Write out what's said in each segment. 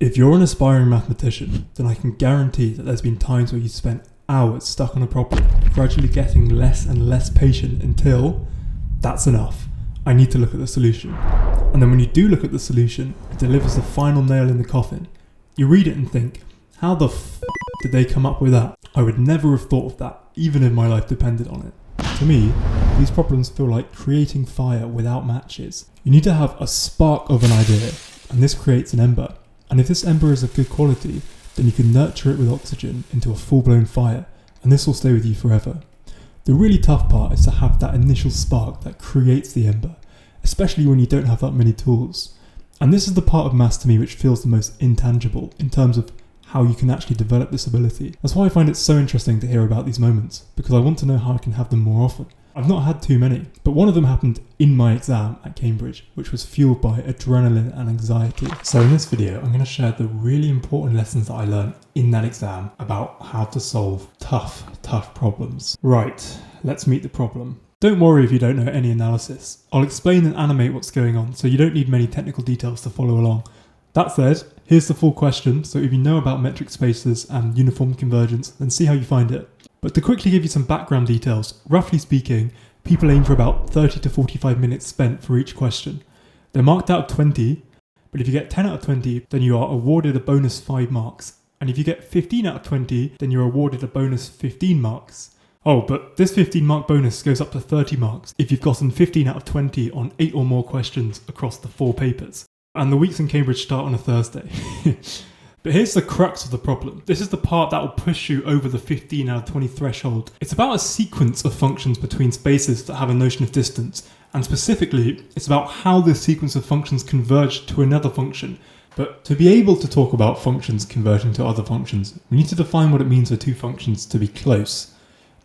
If you're an aspiring mathematician, then I can guarantee that there's been times where you spent hours stuck on a problem, gradually getting less and less patient until that's enough. I need to look at the solution. And then when you do look at the solution, it delivers the final nail in the coffin. You read it and think, how the did they come up with that? I would never have thought of that, even if my life depended on it. To me, these problems feel like creating fire without matches. You need to have a spark of an idea, and this creates an ember. And if this ember is of good quality, then you can nurture it with oxygen into a full-blown fire, and this will stay with you forever. The really tough part is to have that initial spark that creates the ember, especially when you don't have that many tools. And this is the part of maths to me which feels the most intangible in terms of how you can actually develop this ability. That's why I find it so interesting to hear about these moments, because I want to know how I can have them more often. I've not had too many, but one of them happened in my exam at Cambridge, which was fueled by adrenaline and anxiety. So in this video, I'm going to share the really important lessons that I learned in that exam about how to solve tough problems. Right, let's meet the problem. Don't worry if you don't know any analysis. I'll explain and animate what's going on, so you don't need many technical details to follow along. That said, here's the full question, so if you know about metric spaces and uniform convergence, then see how you find it. But to quickly give you some background details, roughly speaking, people aim for about 30 to 45 minutes spent for each question. They're marked out of 20, but if you get 10 out of 20, then you are awarded a bonus 5 marks. And if you get 15 out of 20, then you're awarded a bonus 15 marks. Oh, but this 15 mark bonus goes up to 30 marks if you've gotten 15 out of 20 on 8 or more questions across the 4 papers. And the weeks in Cambridge start on a Thursday. But here's the crux of the problem. This is the part that will push you over the 15 out of 20 threshold. It's about a sequence of functions between spaces that have a notion of distance. And specifically, it's about how this sequence of functions converge to another function. But to be able to talk about functions converging to other functions, we need to define what it means for two functions to be close.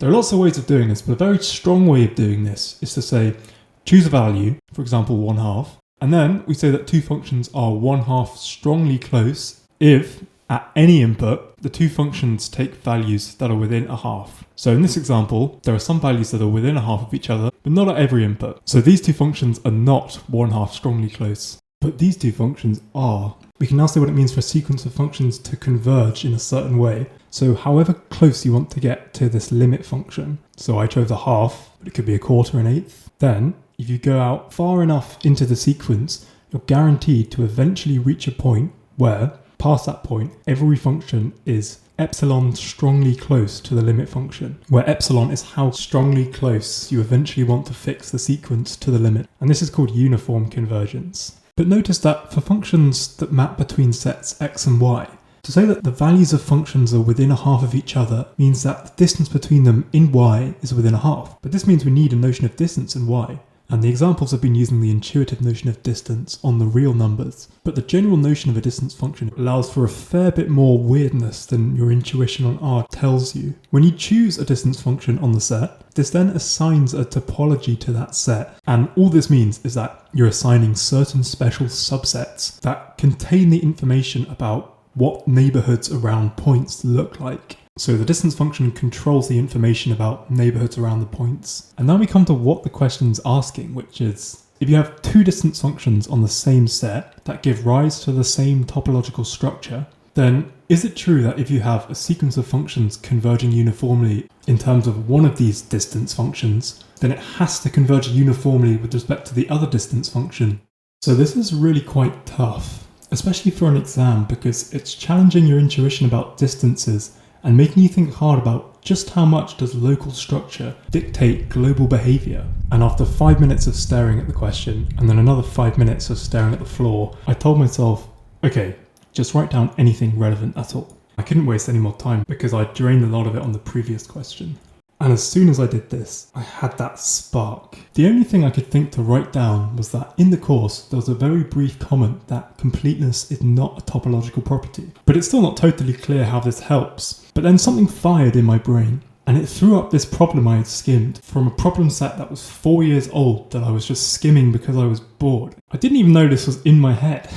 There are lots of ways of doing this, but a very strong way of doing this is to say, choose a value, for example, 1/2. And then we say that two functions are 1/2 strongly close if, at any input, the two functions take values that are within a half. So in this example, there are some values that are within a half of each other, but not at every input. So these two functions are not 1/2 strongly close, but these two functions are. We can now say what it means for a sequence of functions to converge in a certain way. So however close you want to get to this limit function. So I chose a half, but it could be a quarter, an eighth. Then, if you go out far enough into the sequence, you're guaranteed to eventually reach a point where, past that point, every function is epsilon strongly close to the limit function, where epsilon is how strongly close you eventually want to fix the sequence to the limit. And this is called uniform convergence. But notice that for functions that map between sets x and y, to say that the values of functions are within a half of each other means that the distance between them in y is within a half. But this means we need a notion of distance in y. And the examples have been using the intuitive notion of distance on the real numbers. But the general notion of a distance function allows for a fair bit more weirdness than your intuition on R tells you. When you choose a distance function on the set, this then assigns a topology to that set. And all this means is that you're assigning certain special subsets that contain the information about what neighborhoods around points look like. So the distance function controls the information about neighborhoods around the points. And now we come to what the question's asking, which is, if you have two distance functions on the same set that give rise to the same topological structure, then is it true that if you have a sequence of functions converging uniformly in terms of one of these distance functions, then it has to converge uniformly with respect to the other distance function? So this is really quite tough, especially for an exam, because it's challenging your intuition about distances and making you think hard about just how much does local structure dictate global behaviour. And after 5 minutes of staring at the question, and then another 5 minutes of staring at the floor, I told myself, okay, just write down anything relevant at all. I couldn't waste any more time because I drained a lot of it on the previous question. And as soon as I did this, I had that spark. The only thing I could think to write down was that in the course, there was a very brief comment that completeness is not a topological property. But it's still not totally clear how this helps. But then something fired in my brain, and it threw up this problem I had skimmed from a problem set that was 4 years old that I was just skimming because I was bored. I didn't even know this was in my head.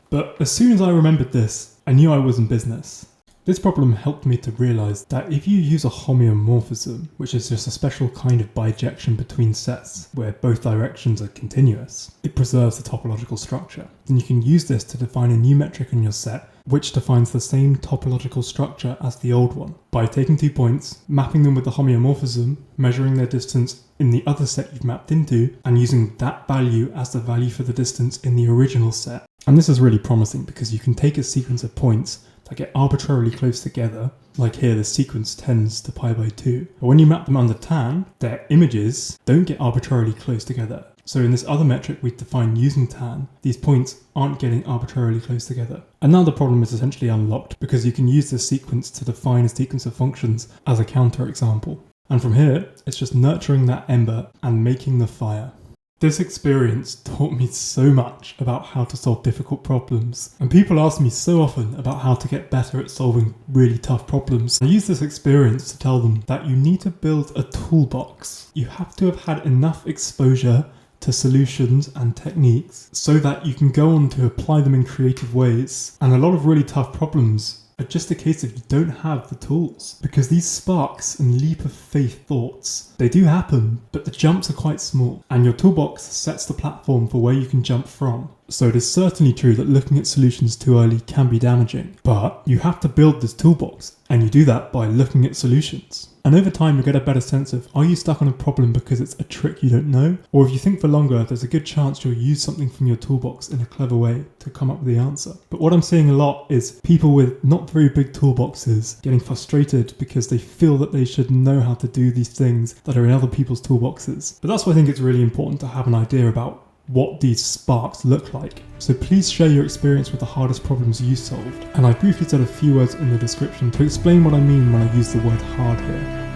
But as soon as I remembered this, I knew I was in business. This problem helped me to realise that if you use a homeomorphism, which is just a special kind of bijection between sets where both directions are continuous, it preserves the topological structure. Then you can use this to define a new metric in your set which defines the same topological structure as the old one. By taking 2 points, mapping them with the homeomorphism, measuring their distance in the other set you've mapped into, and using that value as the value for the distance in the original set. And this is really promising because you can take a sequence of points that get arbitrarily close together, like here the sequence tends to pi by 2. But when you map them under tan, their images don't get arbitrarily close together. So in this other metric we define using tan, these points aren't getting arbitrarily close together. And now the problem is essentially unlocked because you can use this sequence to define a sequence of functions as a counterexample. And from here, it's just nurturing that ember and making the fire. This experience taught me so much about how to solve difficult problems, and people ask me so often about how to get better at solving really tough problems. I use this experience to tell them that you need to build a toolbox. You have to have had enough exposure to solutions and techniques so that you can go on to apply them in creative ways. And a lot of really tough problems are just a case of you don't have the tools, because these sparks and leap of faith thoughts, they do happen, but the jumps are quite small, and your toolbox sets the platform for where you can jump from. So it is certainly true that looking at solutions too early can be damaging, but you have to build this toolbox, and you do that by looking at solutions. And over time you'll get a better sense of, are you stuck on a problem because it's a trick you don't know? Or if you think for longer, there's a good chance you'll use something from your toolbox in a clever way to come up with the answer. But what I'm seeing a lot is people with not very big toolboxes getting frustrated because they feel that they should know how to do these things that are in other people's toolboxes. But that's why I think it's really important to have an idea about what these sparks look like. So please share your experience with the hardest problems you solved. And I briefly said a few words in the description to explain what I mean when I use the word hard here.